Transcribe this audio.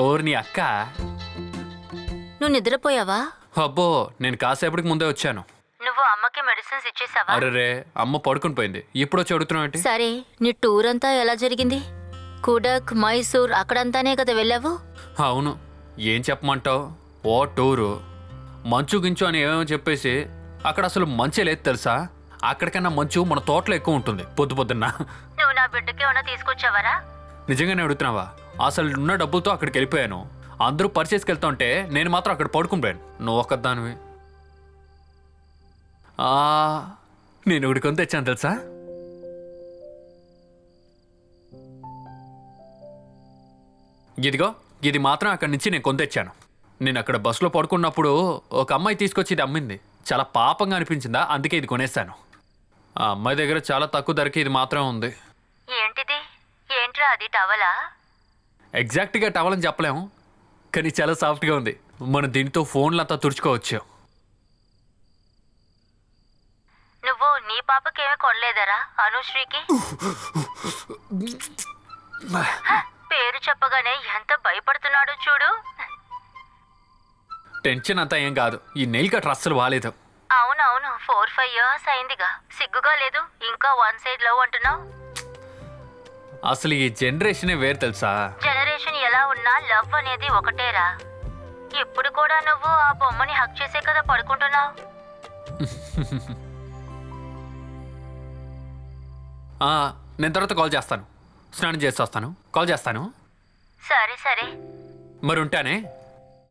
ఓరి నీ అక్క. నువ్వు నిద్రపోయావా? అబ్బో, నేను కాసేపటికి ముందే వచ్చాను. నువ్వు అమ్మకి మెడిసిన్స్ ఇచ్చేసావా? అరే, అమ్మ పడుకుని పోయింది. ఇప్పుడు వచ్చి అడుగుతున్నావు. సరే, నీ టూర్ అంతా ఎలా జరిగింది? కుడక్, మైసూర్ అక్కడంతానే కదా వెళ్ళావు? అవును, ఏం చెప్పమంటావు? ఓ టూరు మంచు గించు అని ఏమేమో చెప్పేసి అక్కడ అసలు మంచే లేదు తెలుసా. అక్కడికన్నా మంచు మన తోటలో ఎక్కువ ఉంటుంది పొద్దు పొద్దున్న. నువ్వు నా బిడ్డకి ఏమైనా తీసుకొచ్చావరా? నిజంగానే అడుగుతున్నావా? అసలు ఉన్న డబ్బులతో అక్కడికి వెళ్ళిపోయాను. అందరూ పర్చేస్కి వెళ్తా ఉంటే నేను మాత్రం అక్కడ పడుకునిపోయాను. నువ్వు ఒక్కదానివి. నేను ఒకటి కొని తెచ్చాను తెలుసా. ఇదిగో, ఇది మాత్రం అక్కడి నుంచి నేను కొని తెచ్చాను. నేను అక్కడ బస్సులో పడుకున్నప్పుడు ఒక అమ్మాయి తీసుకొచ్చి ఇది అమ్మింది. చాలా పాపంగా అనిపించిందా, అందుకే ఇది కొనేస్తాను. ఆ అమ్మాయి దగ్గర చాలా తక్కువ ధరకి ఇది మాత్రమే ఉంది. ఏంటిది? ఏంట్రా అది? టవలా? ఎగ్జాక్ట్గా టవల్ అని చెప్పలేము, కానీ చాలా సాఫ్ట్గా ఉంది. మనం దీంతో ఫోన్లంతా తుడుచుకోవచ్చు. నువ్వు నీ పాపకేమీ కొనలేదరా అనుశ్రీకి? పేరు చెప్పగానే ఎంత భయపడుతున్నాడో చూడు. టెన్షన్ అంతా ఏం కాదు, ఈ నెయిల్ కటర్ అస్సలు బాగాలేదు. అవునవును, 4-5 years అయిందిగా. సిగ్గుగా లేదు? ఇంకా వన్ సైడ్ లవ్ అంటున్నావు. అసలు ఈ జనరేషనే వేరు తెలుసా. జనరేషన్ ఎలా ఉన్నా లవ్ అనేది ఒకటేరా. ఇప్పుడు కూడా నువ్వు ఆ బొమ్మని హక్ చేసే కదా పడుకుంటున్నావు. నేను తర్వాత కాల్ చేస్తాను. స్నానం చేసి వస్తాను, కాల్ చేస్తాను. సరే సరే. మరి ఉంటానే,